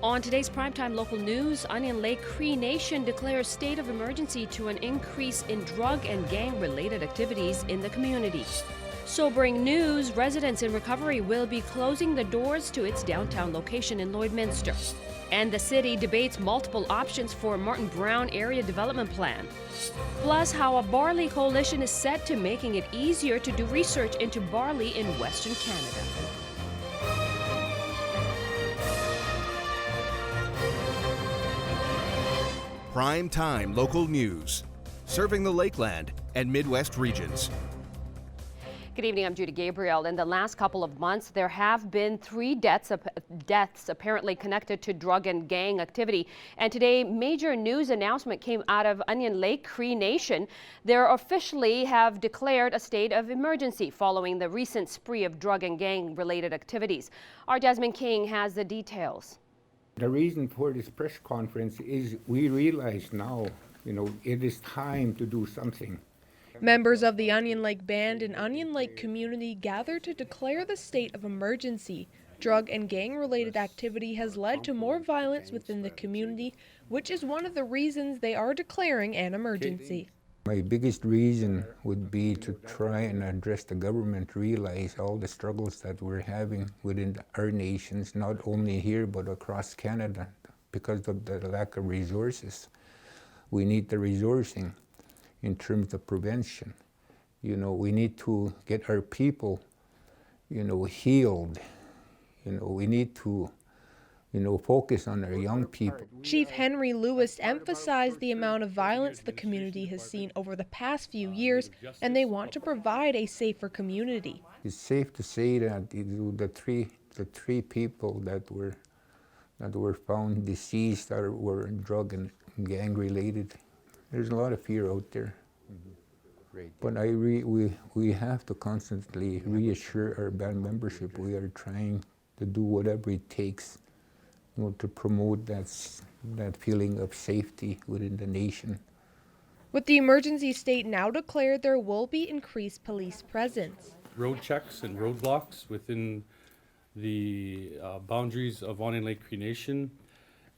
On today's primetime local news, Onion Lake Cree Nation declares state of emergency to an increase in drug and gang-related activities in the community. Sobering news, residents in recovery will be closing the doors to its downtown location in Lloydminster. And the city debates multiple options for Martin Brown Area Development Plan. Plus, how a barley coalition is set to making it easier to do research into barley in Western Canada. Prime time local news, serving the Lakeland and Midwest regions. Good evening, I'm Judy Gabriel. In the last couple of months, there have been 3 deaths apparently connected to drug and gang activity. And today, major news announcement came out of Onion Lake Cree Nation. They officially have declared a state of emergency following the recent spree of drug and gang related activities. Our Jasmine King has the details. The reason for this press conference is we realize now, it is time to do something. Members of the Onion Lake Band and Onion Lake community gathered to declare the state of emergency. Drug and gang-related activity has led to more violence within the community, which is one of the reasons they are declaring an emergency. My biggest reason would be to try and address the government, realize all the struggles that we're having within our nations, not only here but across Canada, because of the lack of resources. We need the resourcing in terms of prevention. We need to get our people, healed. We need to, focus on our young people. Chief Henry Lewis emphasized the amount of violence the community has seen over the past few years, and they want to provide a safer community. It's safe to say that the three people that were found deceased were drug and gang related. There's a lot of fear out there. But we have to constantly reassure our band membership we are trying to do whatever it takes to promote that feeling of safety within the nation. With the emergency state now declared, there will be increased police presence. Road checks and roadblocks within the boundaries of Onion Lake Cree Nation,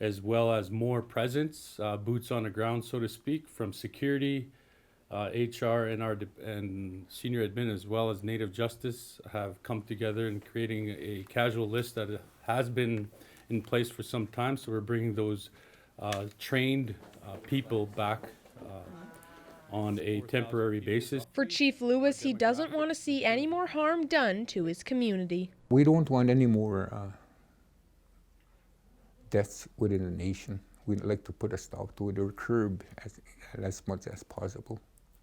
as well as more presence, boots on the ground, so to speak, from security, HR, and senior admin, as well as Native Justice, have come together in creating a casual list that has been in place for some time. So we're bringing those trained people back on a temporary basis. For Chief Lewis, he doesn't want to see any more harm done to his community. We don't want any more deaths within the nation. We'd like to put a stop to it or curb as much as possible.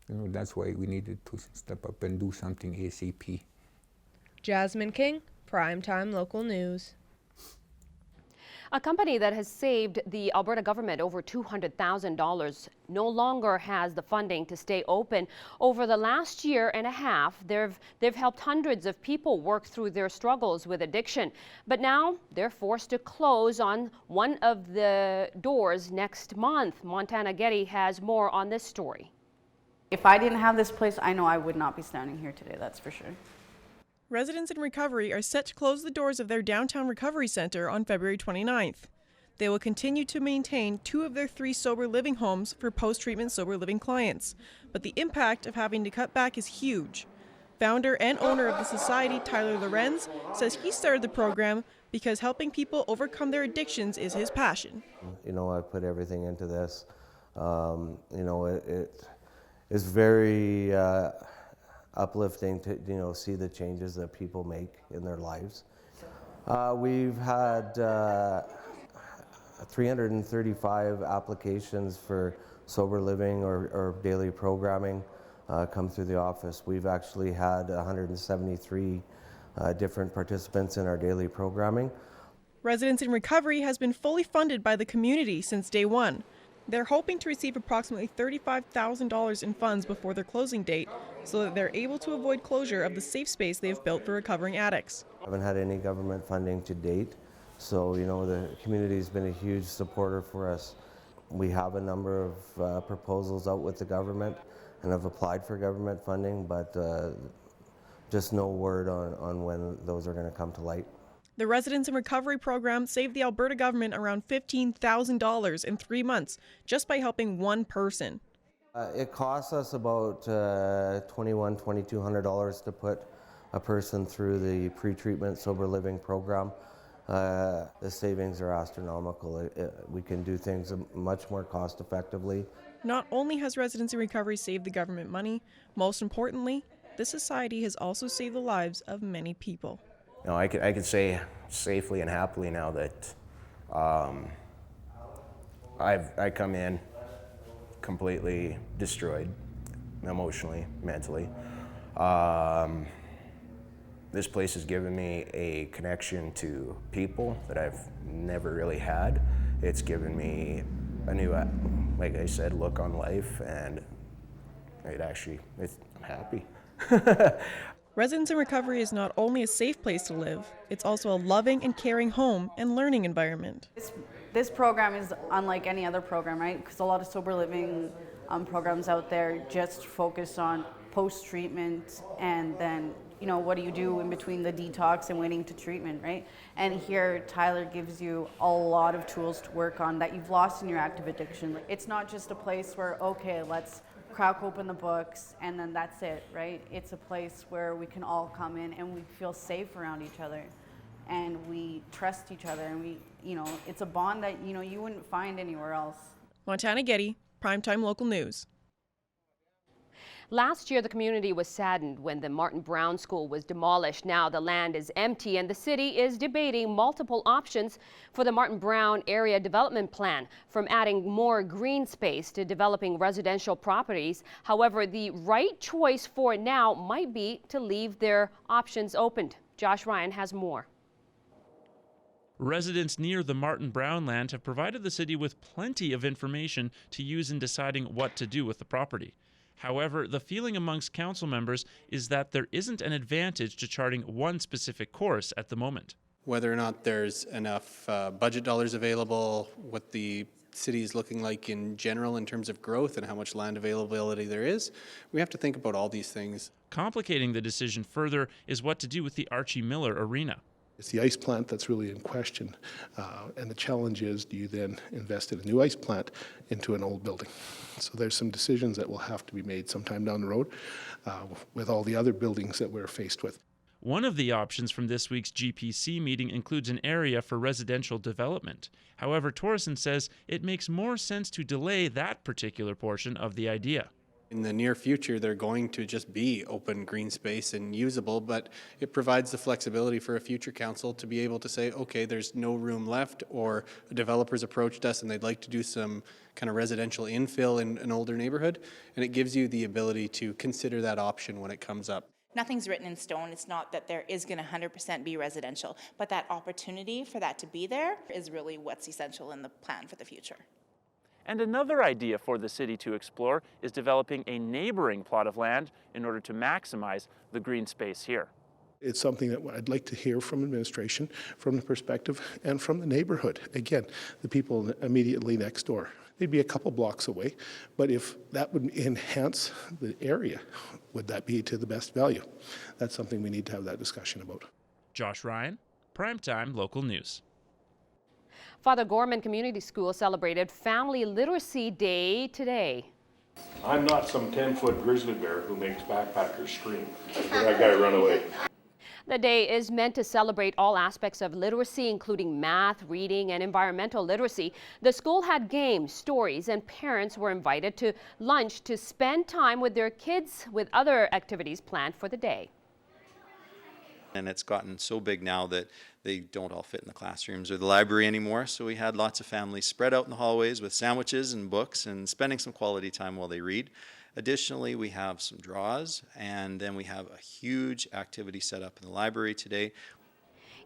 That's why we needed to step up and do something ASAP. Jasmine King, Primetime Local News. A company that has saved the Alberta government over $200,000 no longer has the funding to stay open. Over the last year and a half, they've helped hundreds of people work through their struggles with addiction. But now they're forced to close on one of the doors next month. Montana Getty has more on this story. If I didn't have this place, I know I would not be standing here today, that's for sure. Residents in recovery are set to close the doors of their downtown recovery center on February 29th. They will continue to maintain 2 of their 3 sober living homes for post-treatment sober living clients. But the impact of having to cut back is huge. Founder and owner of the society, Tyler Lorenz, says he started the program because helping people overcome their addictions is his passion. I put everything into this. It is very uplifting to see the changes that people make in their lives. We've had 335 applications for sober living or daily programming come through the office. We've actually had 173 different participants in our daily programming. Residents in Recovery has been fully funded by the community since day one. They're hoping to receive approximately $35,000 in funds before their closing date so that they're able to avoid closure of the safe space they've built for recovering addicts. I haven't had any government funding to date, so the community's been a huge supporter for us. We have a number of proposals out with the government and have applied for government funding, but just no word on when those are going to come to light. The Residents in Recovery program saved the Alberta government around $15,000 in 3 months just by helping one person. It costs us about $2,200 to put a person through the pre-treatment sober living program. The savings are astronomical. We can do things much more cost effectively. Not only has Residents in Recovery saved the government money, most importantly, the society has also saved the lives of many people. You know, I could say safely and happily now that I come in completely destroyed, emotionally, mentally. This place has given me a connection to people that I've never really had. It's given me a new, like I said, look on life, and I'm happy. Residents in Recovery is not only a safe place to live, it's also a loving and caring home and learning environment. This program is unlike any other program, right? Because a lot of sober living programs out there just focus on post-treatment and then, you know, what do you do in between the detox and waiting to treatment, right? And here, Tyler gives you a lot of tools to work on that you've lost in your active addiction. It's not just a place where, okay, let's crack open the books and then that's it, right? It's a place where we can all come in and we feel safe around each other and we trust each other, and it's a bond that, you wouldn't find anywhere else. Montana Getty, Primetime Local News. Last year, the community was saddened when the Martin Brown School was demolished. Now the land is empty and the city is debating multiple options for the Martin Brown Area Development Plan, from adding more green space to developing residential properties. However, the right choice for now might be to leave their options open. Josh Ryan has more. Residents near the Martin Brown land have provided the city with plenty of information to use in deciding what to do with the property. However, the feeling amongst council members is that there isn't an advantage to charting one specific course at the moment. Whether or not there's enough budget dollars available, what the city is looking like in general in terms of growth and how much land availability there is, we have to think about all these things. Complicating the decision further is what to do with the Archie Miller Arena. It's the ice plant that's really in question, and the challenge is, do you then invest in a new ice plant into an old building? So there's some decisions that will have to be made sometime down the road with all the other buildings that we're faced with. One of the options from this week's GPC meeting includes an area for residential development. However, Torreson says it makes more sense to delay that particular portion of the idea. In the near future, they're going to just be open green space and usable, but it provides the flexibility for a future council to be able to say, okay, there's no room left, or a developer's approached us and they'd like to do some kind of residential infill in an older neighborhood, and it gives you the ability to consider that option when it comes up. Nothing's written in stone. It's not that there is going to 100% be residential, but that opportunity for that to be there is really what's essential in the plan for the future. And another idea for the city to explore is developing a neighboring plot of land in order to maximize the green space here. It's something that I'd like to hear from administration, from the perspective, and from the neighborhood. Again, the people immediately next door. They'd be a couple blocks away, but if that would enhance the area, would that be to the best value? That's something we need to have that discussion about. Josh Ryan, Primetime Local News. Father Gorman Community School celebrated Family Literacy Day today. I'm not some 10-foot grizzly bear who makes backpackers scream. That guy run away. The day is meant to celebrate all aspects of literacy, including math, reading, and environmental literacy. The school had games, stories, and parents were invited to lunch to spend time with their kids, with other activities planned for the day. And it's gotten so big now that they don't all fit in the classrooms or the library anymore. So we had lots of families spread out in the hallways with sandwiches and books and spending some quality time while they read. Additionally, we have some draws, and then we have a huge activity set up in the library today.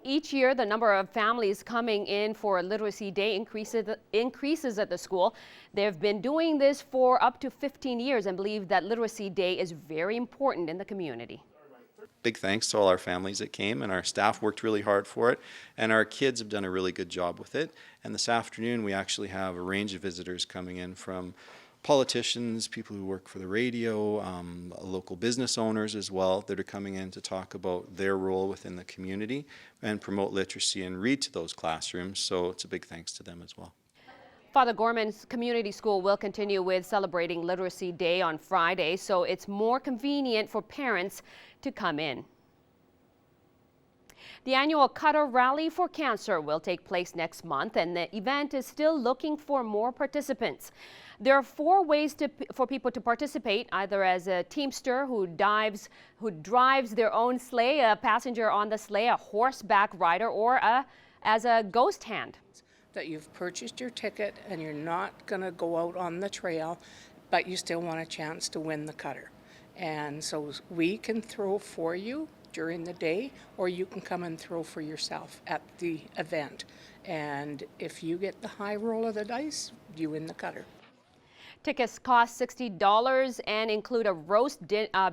Each year, the number of families coming in for Literacy Day increases at the school. They've been doing this for up to 15 years and believe that Literacy Day is very important in the community. Big thanks to all our families that came, and our staff worked really hard for it, and our kids have done a really good job with it. And this afternoon we actually have a range of visitors coming in from politicians, people who work for the radio, local business owners as well that are coming in to talk about their role within the community and promote literacy and read to those classrooms. So it's a big thanks to them as well. Father Gorman's community school will continue with celebrating Literacy Day on Friday, so it's more convenient for parents to come in. The annual Cutter Rally for Cancer will take place next month, and the event is still looking for more participants. There are 4 ways for people to participate, either as a teamster who drives their own sleigh, a passenger on the sleigh, a horseback rider, or as a ghost hand. That you've purchased your ticket and you're not going to go out on the trail, but you still want a chance to win the cutter. And so we can throw for you during the day, or you can come and throw for yourself at the event. And if you get the high roll of the dice, you win the cutter. Tickets cost $60 and include a roast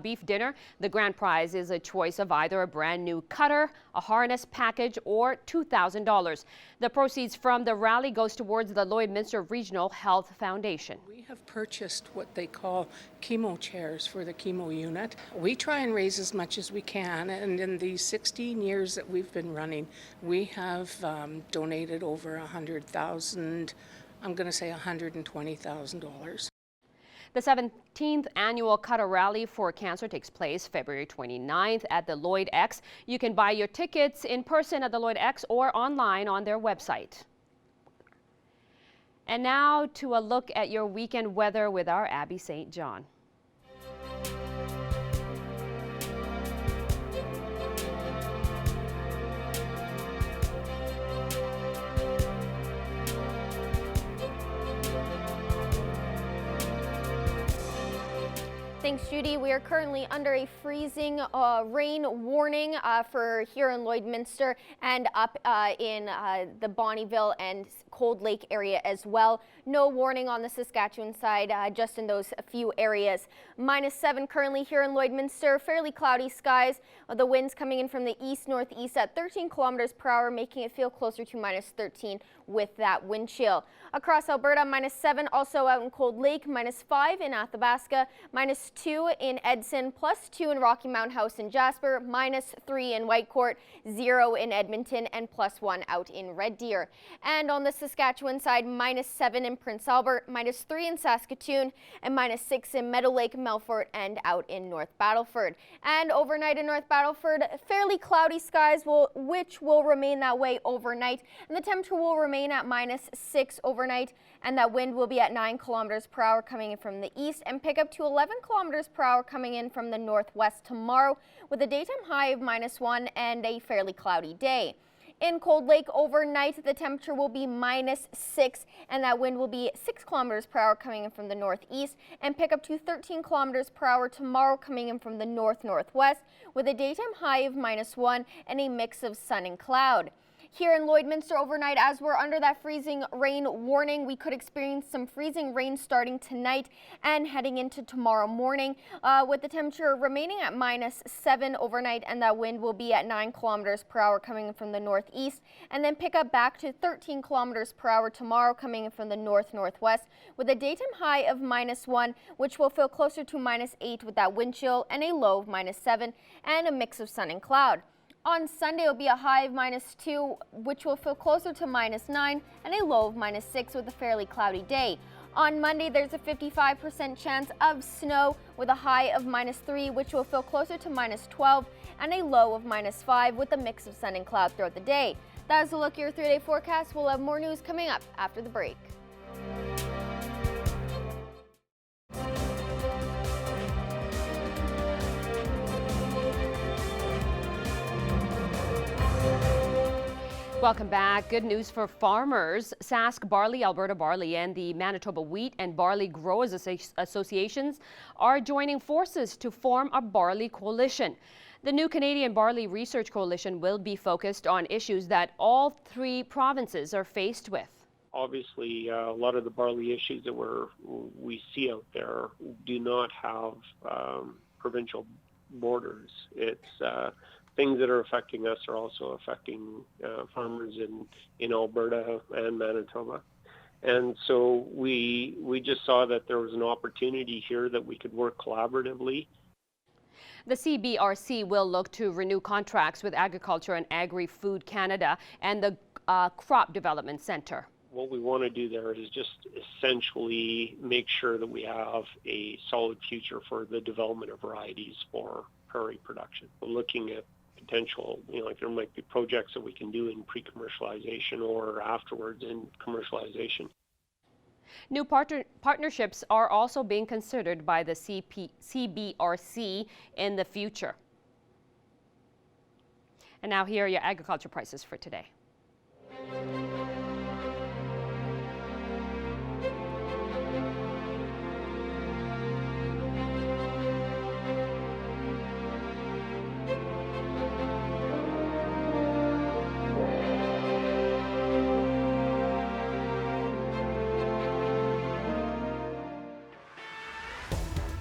beef dinner. The grand prize is a choice of either a brand new cutter, a harness package, or $2,000. The proceeds from the rally goes towards the Lloydminster Regional Health Foundation. We have purchased what they call chemo chairs for the chemo unit. We try and raise as much as we can, and in the 16 years that we've been running, we have donated over 100,000. I'm going to say $120,000. The 17th annual Cutter Rally for Cancer takes place February 29th at the Lloyd X. You can buy your tickets in person at the Lloyd X or online on their website. And now to a look at your weekend weather with our Abby St. John. Thanks, Judy. We are currently under a freezing rain warning for here in Lloydminster and up in the Bonnyville and Cold Lake area as well. No warning on the Saskatchewan side, just in those few areas. -7 currently here in Lloydminster. Fairly cloudy skies. The winds coming in from the east-northeast at 13 kilometers per hour, making it feel closer to -13 with that wind chill. Across Alberta, -7 also out in Cold Lake, -5 in Athabasca, -2 in Edson, +2 in Rocky Mount House in Jasper, -3 in Whitecourt, 0 in Edmonton, and +1 out in Red Deer. And on the Saskatchewan side, -7 in Prince Albert, -3 in Saskatoon, and -6 in Meadow Lake, Melfort, and out in North Battleford. And overnight in North Battleford, fairly cloudy skies, which will remain that way overnight, and the temperature will remain at -6 overnight, and that wind will be at 9 kilometers per hour coming in from the east and pick up to 11 kilometers per hour coming in from the northwest tomorrow, with a daytime high of -1 and a fairly cloudy day. In Cold Lake overnight, the temperature will be -6, and that wind will be 6 kilometers per hour coming in from the northeast and pick up to 13 kilometers per hour tomorrow coming in from the north-northwest, with a daytime high of -1 and a mix of sun and cloud. Here in Lloydminster overnight, as we're under that freezing rain warning, we could experience some freezing rain starting tonight and heading into tomorrow morning, with the temperature remaining at -7 overnight, and that wind will be at 9 kilometers per hour coming in from the northeast, and then pick up back to 13 kilometers per hour tomorrow coming in from the north-northwest, with a daytime high of -1, which will feel closer to -8 with that wind chill, and a low of -7 and a mix of sun and cloud. On Sunday, it will be a high of -2, which will feel closer to -9, and a low of -6 with a fairly cloudy day. On Monday, there's a 55% chance of snow with a high of -3, which will feel closer to -12, and a low of -5 with a mix of sun and cloud throughout the day. That is a look at your 3-day forecast. We'll have more news coming up after the break. Welcome back. Good news for farmers. Sask Barley, Alberta Barley, and the Manitoba Wheat and Barley Growers Associations are joining forces to form a barley coalition. The new Canadian Barley Research Coalition will be focused on issues that all 3 provinces are faced with. Obviously, a lot of the barley issues that we see out there do not have provincial borders. It's things that are affecting us are also affecting farmers in Alberta and Manitoba. And so we just saw that there was an opportunity here that we could work collaboratively. The CBRC will look to renew contracts with Agriculture and Agri-Food Canada and the Crop Development Centre. What we want to do there is just essentially make sure that we have a solid future for the development of varieties for prairie production. We're looking at potential, like there might be projects that we can do in pre-commercialization or afterwards in commercialization. New partnerships are also being considered by the CBRC in the future. And now here are your agriculture prices for today.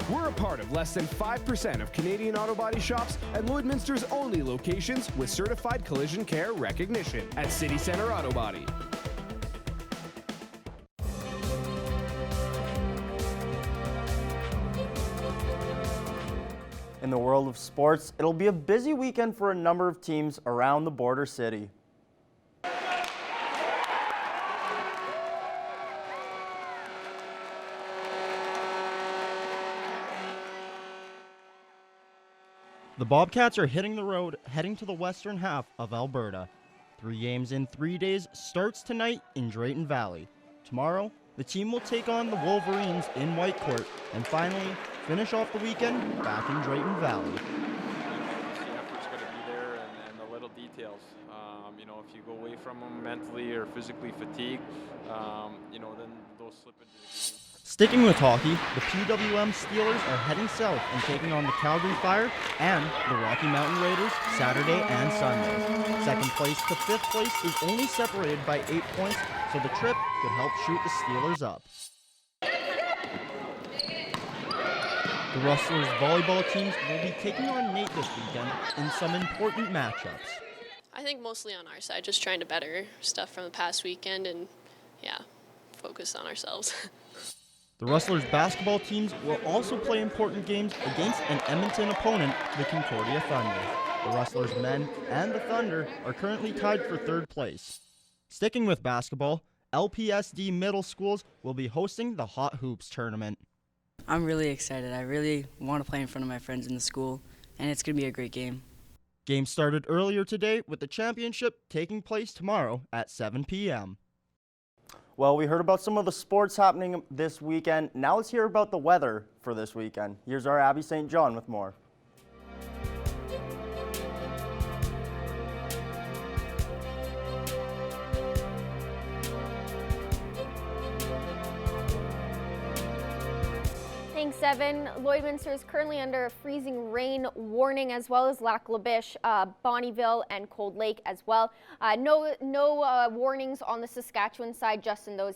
We're a part of less than 5% of Canadian auto body shops and Lloydminster's only locations with certified collision care recognition at City Centre Auto Body. In the world of sports, it'll be a busy weekend for a number of teams around the border city. The Bobcats are hitting the road, heading to the western half of Alberta. 3 games in 3 days starts tonight in Drayton Valley. Tomorrow, the team will take on the Wolverines in Whitecourt, and finally finish off the weekend back in Drayton Valley. The effort's going to be there, and the little details. If you go away from them mentally or physically fatigued, then those slip into the game. Sticking with hockey, the PWM Steelers are heading south and taking on the Calgary Fire and the Rocky Mountain Raiders Saturday and Sunday. Second place to fifth place is only separated by 8 points, so the trip could help shoot the Steelers up. The Rustlers volleyball teams will be taking on Nate this weekend in some important matchups. I think mostly on our side, just trying to better stuff from the past weekend and, focus on ourselves. The Rustlers basketball teams will also play important games against an Edmonton opponent, the Concordia Thunder. The Rustlers men and the Thunder are currently tied for third place. Sticking with basketball, LPSD middle schools will be hosting the Hot Hoops tournament. I'm really excited. I really want to play in front of my friends in the school, and it's going to be a great game. Game started earlier today with the championship taking place tomorrow at 7 p.m. Well, we heard about some of the sports happening this weekend. Now let's hear about the weather for this weekend. Here's our Abby St. John with more. Thanks, Evan. Lloydminster is currently under a freezing rain warning, as well as Lac La Biche, Bonnyville, and Cold Lake as well. No warnings on the Saskatchewan side, just in those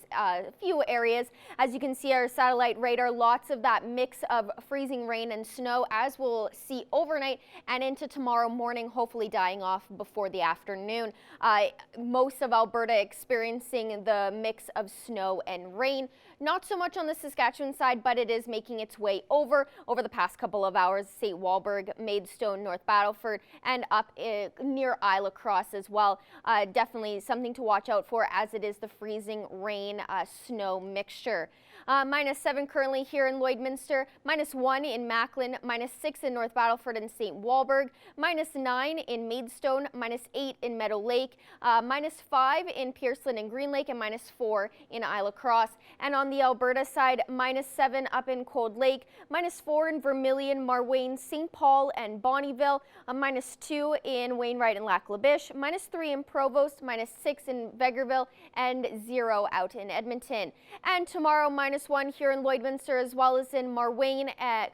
few areas. As you can see, our satellite radar, lots of that mix of freezing rain and snow, as we'll see overnight and into tomorrow morning, hopefully dying off before the afternoon. Most of Alberta experiencing the mix of snow and rain. Not so much on the Saskatchewan side, but it is making its way over the past couple of hours. St. Walburg, Maidstone, North Battleford, and up near Isle Cross as well. Definitely something to watch out for, as it is the freezing rain snow mixture. -7 currently here in Lloydminster, -1 in Macklin, -6 in North Battleford and St. Walburg, -9 in Maidstone, -8 in Meadow Lake, -5 in Pearceland and Green Lake, and -4 in Isle Cross. And on the Alberta side, -7 up in Cold Lake, -4 in Vermilion, Marwayne, St. Paul, and Bonnyville, -2 in Wainwright and Lac La Biche, -3 in Provost, -6 in Vegreville, and 0 out in Edmonton. And tomorrow, -1 here in Lloydminster, as well as in Marwayne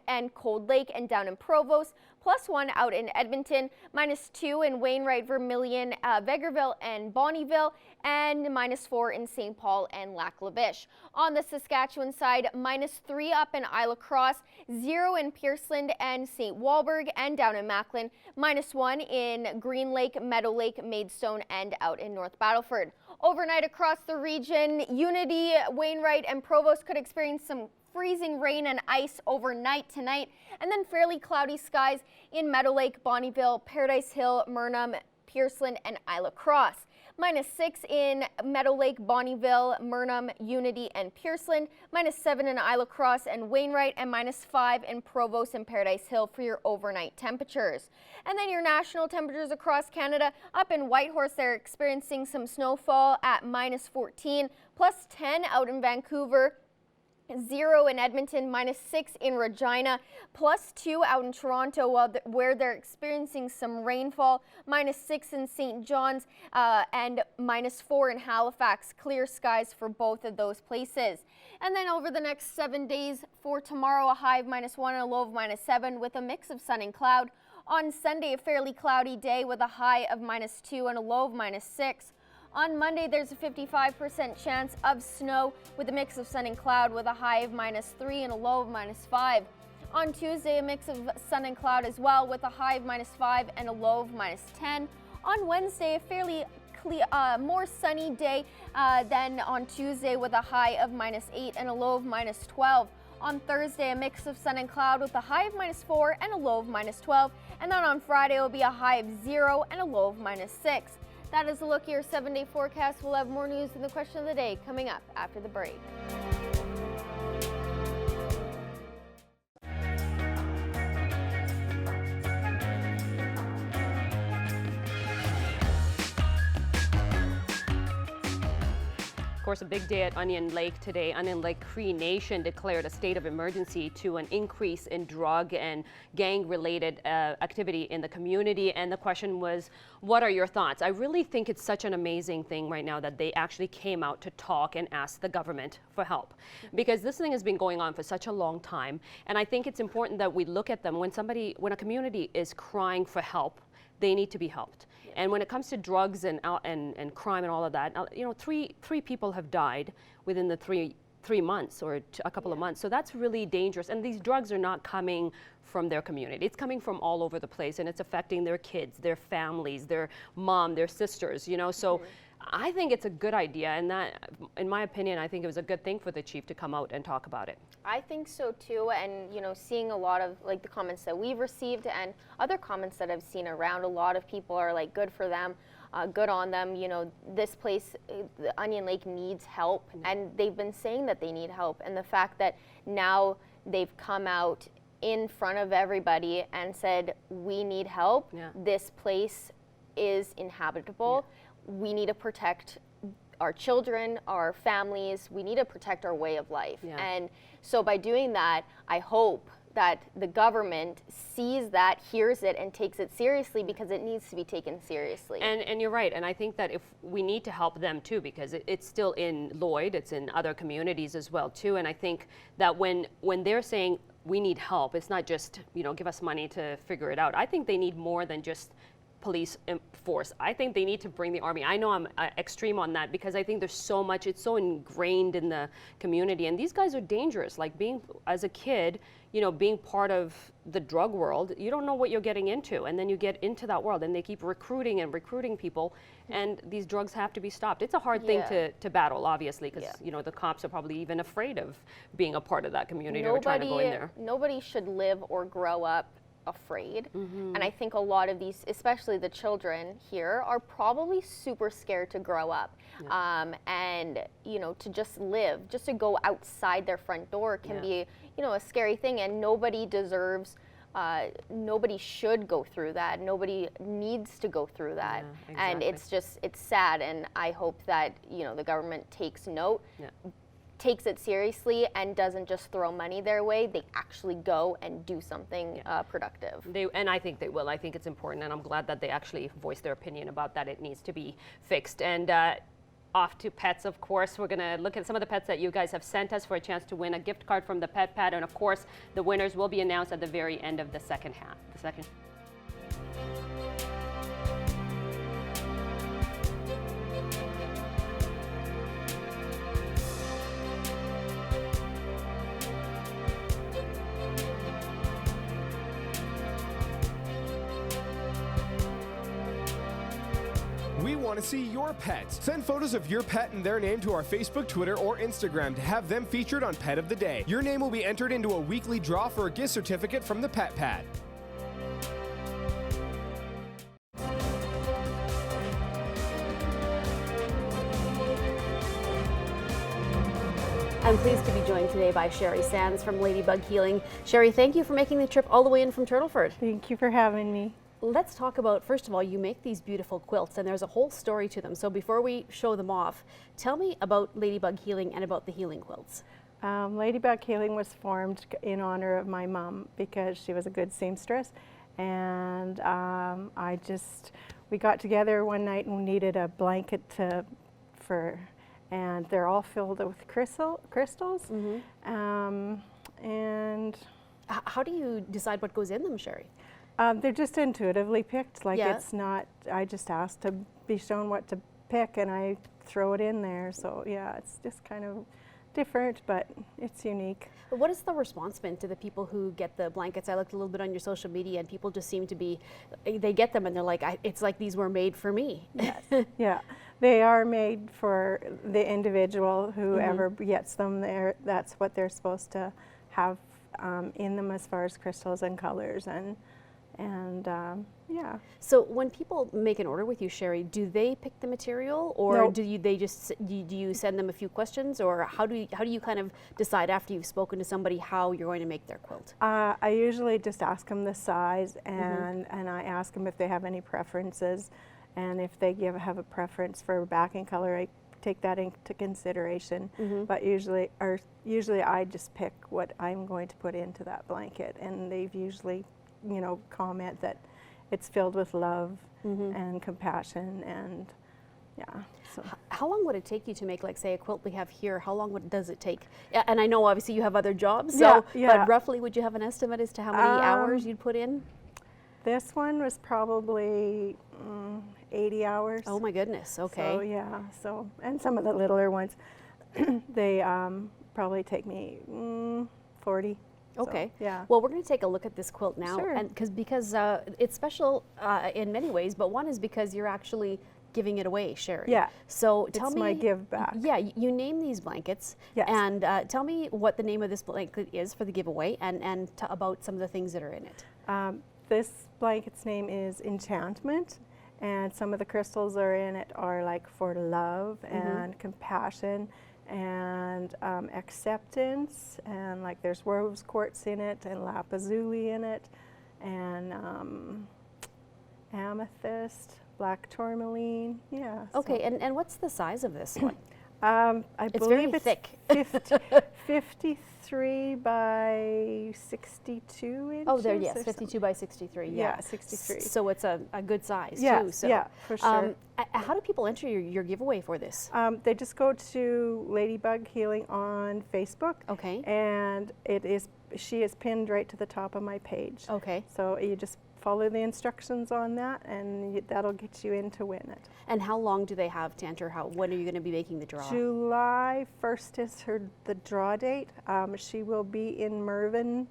and Cold Lake and down in Provost, +1 out in Edmonton, -2 in Wainwright, Vermilion, Vegreville, and Bonnyville, and -4 in St. Paul and Lac La Biche. On the Saskatchewan side, -3 up in Isle Cross, 0 in Pearceland and St. Walburg, and down in Macklin, -1 in Green Lake, Meadow Lake, Maidstone, and out in North Battleford. Overnight across the region, Unity, Wainwright, and Provost could experience some freezing rain and ice overnight tonight, and then fairly cloudy skies in Meadow Lake, Bonnyville, Paradise Hill, Murnum, Pierceland, and Isla Cross. -6 in Meadow Lake, Bonnyville, Murnum, Unity, and Pierceland. -7 in Isla Cross and Wainwright, and -5 in Provost and Paradise Hill for your overnight temperatures. And then your national temperatures across Canada. Up in Whitehorse, they're experiencing some snowfall at -14, +10 out in Vancouver. 0 in Edmonton, -6 in Regina, +2 out in Toronto, where they're experiencing some rainfall, -6 in St. John's, and -4 in Halifax. Clear skies for both of those places. And then over the next 7 days, for tomorrow, a high of -1 and a low of -7 with a mix of sun and cloud. On Sunday, a fairly cloudy day with a high of -2 and a low of -6. On Monday, there's a 55% chance of snow with a mix of sun and cloud with a high of -3 and a low of -5. On Tuesday, a mix of sun and cloud as well with a high of -5 and a low of -10. On Wednesday, a fairly more sunny day than on Tuesday with a high of -8 and a low of -12. On Thursday, a mix of sun and cloud with a high of -4 and a low of -12. And then on Friday, it will be a high of 0 and a low of -6. That is a look at your 7-day forecast. We'll have more news in the question of the day coming up after the break. Of course, a big day at Onion Lake today. Onion Lake Cree Nation declared a state of emergency to an increase in drug and gang-related activity in the community. And the question was, what are your thoughts? I really think it's such an amazing thing right now that they actually came out to talk and ask the government for help, because this thing has been going on for such a long time. And I think it's important that we look at them when a community is crying for help. They need to be helped. And when it comes to drugs and crime and all of that, you know, three people have died within the three months or a couple of months. So that's really dangerous. And these drugs are not coming from their community. It's coming from all over the place, and it's affecting their kids, their families, their mom, their sisters, you know. So I think it's a good idea, and that, in my opinion, I think it was a good thing for the chief to come out and talk about it. I think so too, and you know, seeing a lot of like the comments that we've received and other comments that I've seen around, a lot of people are like, good for them, good on them. You know, this place, the Onion Lake needs help, and they've been saying that they need help, and the fact that now they've come out in front of everybody and said, we need help. This place is inhabitable. We need to protect our children, our families. We need to protect our way of life. And so by doing that, I hope that the government sees that, hears it, and takes it seriously, because it needs to be taken seriously. And you're right. And I think that if we need to help them too, because it's still in Lloyd, it's in other communities as well too. And I think that when they're saying we need help, it's not just, you know, give us money to figure it out. I think they need more than just police force. I think they need to bring the army. I know I'm extreme on that, because I think there's so much, it's so ingrained in the community, and these guys are dangerous. Like, being, as a kid, you know, being part of the drug world, you don't know what you're getting into, and then you get into that world and they keep recruiting people, and these drugs have to be stopped. It's a hard thing to battle, obviously, because you know, the cops are probably even afraid of being a part of that community or trying to go in there. Nobody should live or grow up afraid. And I think a lot of these, especially the children here, are probably super scared to grow up. And you know, to just live, just to go outside their front door can be, you know, a scary thing, and nobody deserves, nobody should go through that. Nobody needs to go through that. And it's just, it's sad, and I hope that, you know, the government takes note, takes it seriously, and doesn't just throw money their way. They actually go and do something productive. And I think they will. I think it's important, and I'm glad that they actually voiced their opinion about that. It needs to be fixed. And off to pets, of course. We're going to look at some of the pets that you guys have sent us for a chance to win a gift card from the Pet Pad. And of course, the winners will be announced at the very end of the second half. We want want to see your pets. Send photos of your pet and their name to our Facebook, Twitter, or Instagram to have them featured on Pet of the Day. Your name will be entered into a weekly draw for a gift certificate from the Pet Pad. I'm pleased to be joined today by Sherry Sands from Ladybug Healing. Sherry, thank you for making the trip all the way in from Turtleford. Thank you for having me. Let's talk about, first of all, you make these beautiful quilts and there's a whole story to them. So before we show them off, tell me about Ladybug Healing and about the healing quilts. Ladybug Healing was formed in honor of my mom because she was a good seamstress. And we got together one night and needed a blanket and they're all filled with crystals. And how do you decide what goes in them, Sherry? They're just intuitively picked. Like Yeah. it's not, I just asked to be shown what to pick and I throw it in there. So yeah, it's just kind of different, but it's unique. What has the response been to the people who get the blankets? I looked a little bit on your social media and people just seem to be, they get them and they're like, it's like these were made for me. Yes. Yeah, they are made for the individual, whoever gets them there. That's what they're supposed to have in them as far as crystals and colors and yeah. So when people make an order with you, Sherry, do they pick the material, or No. do you send them a few questions, or how do you kind of decide after you've spoken to somebody how you're going to make their quilt? I usually just ask them the size and I ask them if they have any preferences, and if they have a preference for backing color, I take that into consideration. But usually I just pick what I'm going to put into that blanket, and they've usually, you know, comment that it's filled with love and compassion, and yeah. So how long would it take you to make, like, say, a quilt we have here? How long does it take? And I know obviously you have other jobs, so but roughly would you have an estimate as to how many hours you'd put in? This one was probably 80 hours. Oh my goodness, okay. So yeah, and some of the littler ones, they probably take me 40. Okay. So, yeah. Well, we're going to take a look at this quilt now, Sure. and because it's special in many ways, but one is because you're actually giving it away, Sherry. Yeah. So tell It's me, my give back. Yeah, you name these blankets. Yes. And tell me what the name of this blanket is for the giveaway, and about some of the things that are in it. This blanket's name is Enchantment, and some of the crystals are in it are like for love and compassion and acceptance, and like there's rose quartz in it and lapazuli in it, and amethyst, black tourmaline. Yeah. Okay, and what's the size of this one? I It's believe very it's thick. 53 by 62 inches. Oh, there, yes, or 52 something. by 63. Yeah, 63. So it's a good size Yes, too. So, yeah, for sure. How do people enter your giveaway for this? They just go to Ladybug Healing on Facebook. Okay. And she is pinned right to the top of my page. Okay. So you just follow the instructions on that, and that'll get you in to win it. And how long do they have to enter? When are you going to be making the draw? July 1st is the draw date. She will be in Mervyn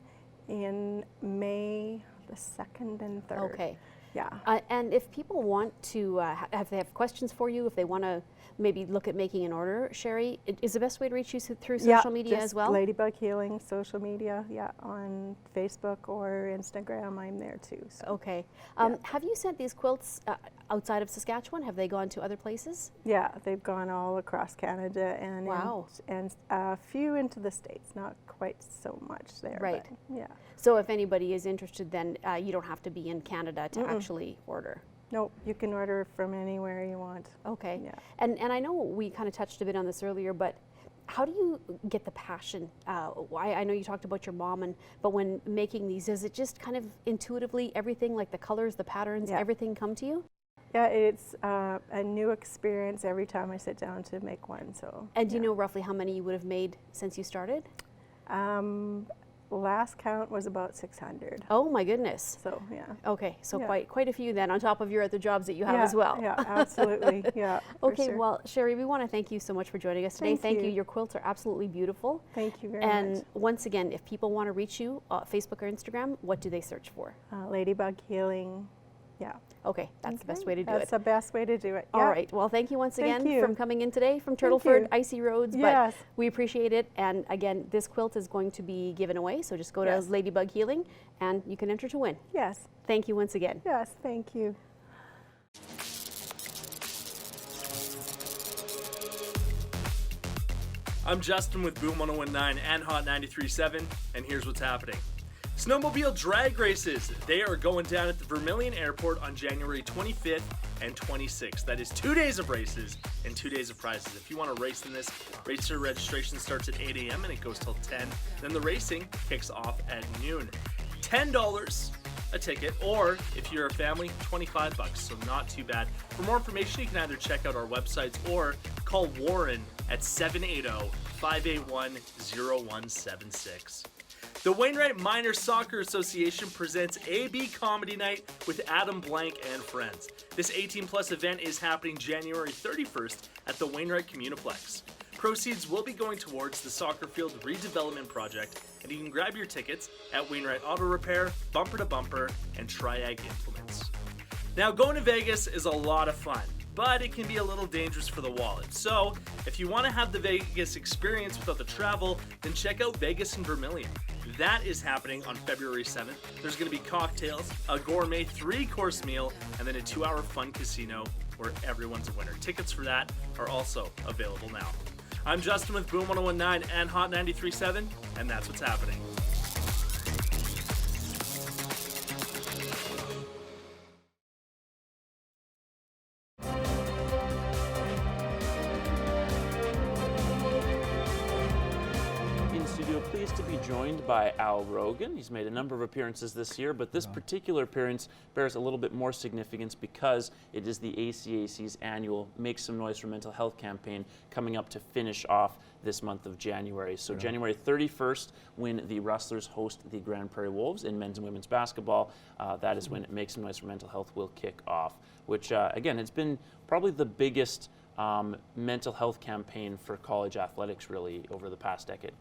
in May the 2nd and 3rd. Okay. Yeah. And if people want to, if they have questions for you, if they want to maybe look at making an order, Sherry, is the best way to reach you through social media just as well? Ladybug Healing social media, on Facebook or Instagram, I'm there too. So. Okay. Have you sent these quilts outside of Saskatchewan? Have they gone to other places? Yeah, they've gone all across Canada and Wow. and a few into the States, not quite so much there. Right. But yeah. So if anybody is interested, then you don't have to be in Canada to actually order. Nope, you can order from anywhere you want. Okay. Yeah. And I know we kind of touched a bit on this earlier, but how do you get the passion? I know you talked about your mom, but when making these, is it just kind of intuitively everything, like the colors, the patterns, everything come to you? Yeah, it's a new experience every time I sit down to make one. So. And do you know roughly how many you would have made since you started? Last count was about 600. Oh my goodness. So yeah. Okay, so quite a few then on top of your other jobs that you have as well. Yeah, absolutely. Yeah. Okay, sure. well, Sherry, we want to thank you so much for joining us today. Thank you. Your quilts are absolutely beautiful. Thank you very much. And once again, if people want to reach you, Facebook or Instagram, what do they search for? Ladybug Healing Yeah. Okay, that's the best way to do That's it. the best way to do it. All Yeah. right. Well, thank you once Thank again you. from coming in today from Thank Turtleford, you. icy roads, Yes. but we appreciate it. And again, this quilt is going to be given away, so just go Yes. to Ladybug Healing and you can enter to win. Yes. Thank you once again. Yes, thank you. I'm Justin with Boom 1019 and Hot 93.7, and here's what's happening. Snowmobile drag races. They are going down at the Vermilion Airport on January 25th and 26th. That is 2 days of races and 2 days of prizes. If you want to race in this, racer registration starts at 8 a.m. and it goes till 10. Then the racing kicks off at noon. $10 a ticket, or if you're a family, $25, so not too bad. For more information, you can either check out our websites or call Warren at 780-581-0176. The Wainwright Minor Soccer Association presents AB Comedy Night with Adam Blank and friends. This 18-plus event is happening January 31st at the Wainwright Communiplex. Proceeds will be going towards the soccer field redevelopment project, and you can grab your tickets at Wainwright Auto Repair, Bumper to Bumper, and Triag Implements. Now, going to Vegas is a lot of fun, but it can be a little dangerous for the wallet. So, if you want to have the Vegas experience without the travel, then check out Vegas and Vermilion. That is happening on February 7th. There's going to be cocktails, a gourmet 3-course meal, and then a 2-hour fun casino where everyone's a winner. Tickets for that are also available now. I'm Justin with Boom 1019 and Hot 93.7, and that's what's happening. In studio, pleased to be joined by Al Rogan. He's made a number of appearances this year, but this particular appearance bears a little bit more significance because it is the ACAC's annual Make Some Noise for Mental Health campaign coming up to finish off this month of January. So January 31st, when the Rustlers host the Grand Prairie Wolves in men's and women's basketball, that is when Make Some Noise for Mental Health will kick off, which again, it's been probably the biggest mental health campaign for college athletics really over the past decade.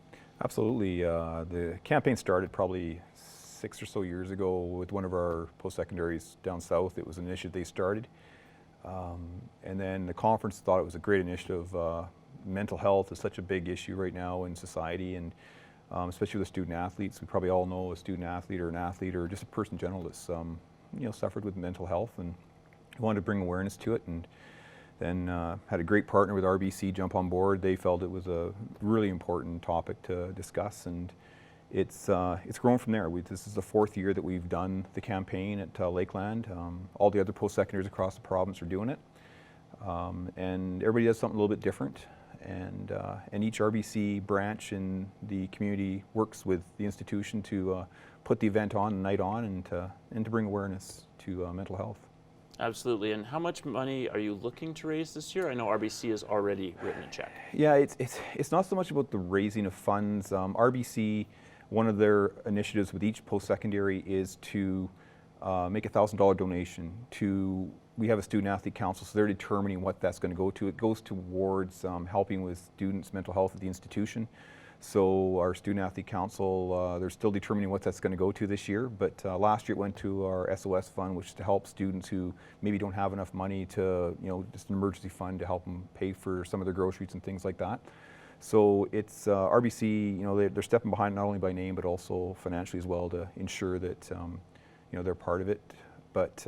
Absolutely. The campaign started probably 6 or so years ago with one of our post-secondaries down south. It was an initiative they started. And then the conference thought it was a great initiative. Mental health is such a big issue right now in society, and especially with student athletes. We probably all know a student athlete or an athlete or just a person in general that's suffered with mental health, and we wanted to bring awareness to it. And then had a great partner with RBC jump on board. They felt it was a really important topic to discuss, and it's grown from there. This is the 4th year that we've done the campaign at Lakeland. All the other post-secondaries across the province are doing it, and everybody does something a little bit different. And each RBC branch in the community works with the institution to put the event on, the night on, and to bring awareness to mental health. Absolutely. And how much money are you looking to raise this year? I know RBC has already written a check. Yeah, it's not so much about the raising of funds. RBC, one of their initiatives with each post-secondary is to make a $1,000 donation to. We have a student athlete council, so they're determining what that's going to go to. It goes towards helping with students' mental health at the institution. So our student athlete council, they're still determining what that's going to go to this year. But last year it went to our SOS fund, which is to help students who maybe don't have enough money to, just an emergency fund to help them pay for some of their groceries and things like that. So it's RBC, they're stepping behind not only by name but also financially as well to ensure that they're part of it. But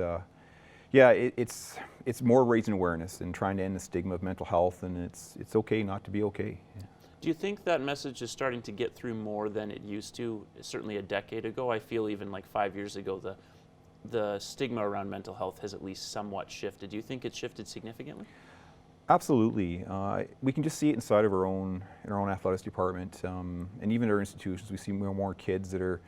yeah, it's more raising awareness and trying to end the stigma of mental health, and it's okay not to be okay. Yeah. Do you think that message is starting to get through more than it used to? Certainly a decade ago. I feel even like 5 years ago, the stigma around mental health has at least somewhat shifted. Do you think it's shifted significantly? Absolutely. We can just see it inside of our own athletics department, and even our institutions. We see more and more kids that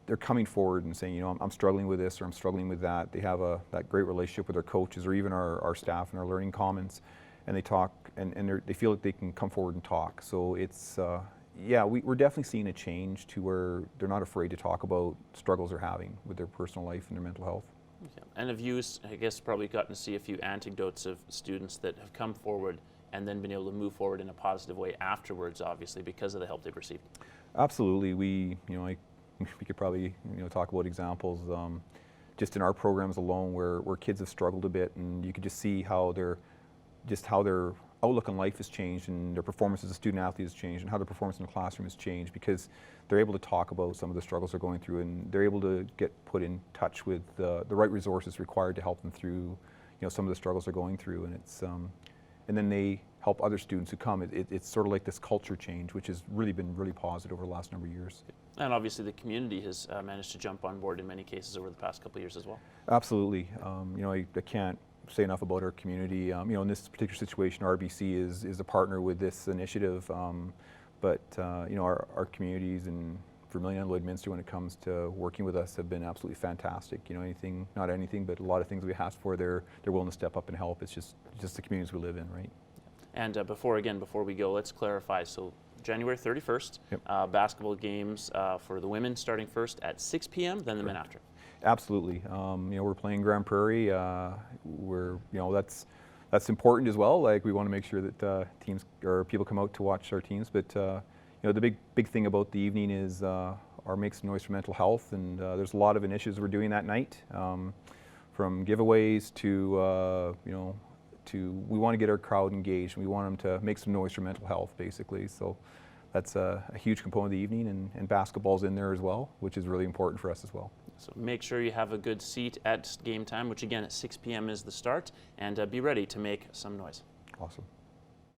they're coming forward and saying, I'm struggling with this or I'm struggling with that. They have that great relationship with their coaches or even our staff and our learning commons, and they talk and they feel like they can come forward and talk. So it's, we're definitely seeing a change to where they're not afraid to talk about struggles they're having with their personal life and their mental health. Okay. And have you, I guess, probably gotten to see a few anecdotes of students that have come forward and then been able to move forward in a positive way afterwards, obviously, because of the help they've received? Absolutely. We could probably talk about examples. just in our programs alone where kids have struggled a bit, and you could just see how their outlook on life has changed, and their performance as a student athlete has changed, and how their performance in the classroom has changed, because they're able to talk about some of the struggles they're going through, and they're able to get put in touch with the right resources required to help them through some of the struggles they're going through. And it's and then they help other students who come. It's sort of like this culture change, which has really been really positive over the last number of years. And obviously the community has managed to jump on board in many cases over the past couple of years as well. Absolutely. I can't say enough about our community. In this particular situation, RBC is a partner with this initiative, but our communities in Vermilion and Lloydminster, when it comes to working with us, have been absolutely fantastic. Not anything, but a lot of things we ask for, they're willing to step up and help. It's just the communities we live in, right? And before we go, let's clarify. So January 31st, Yep. Basketball games for the women starting first at 6 p.m., then the men after. Absolutely. We're playing Grand Prairie. That's important as well. Like, we want to make sure that teams or people come out to watch our teams. But the big thing about the evening is our Make Some Noise for Mental Health, and there's a lot of initiatives we're doing that night, from giveaways to we want to get our crowd engaged. We want them to make some noise for mental health, basically. So that's a huge component of the evening, and basketball's in there as well, which is really important for us as well. So make sure you have a good seat at game time, which again at 6 p.m. is the start, and be ready to make some noise. Awesome.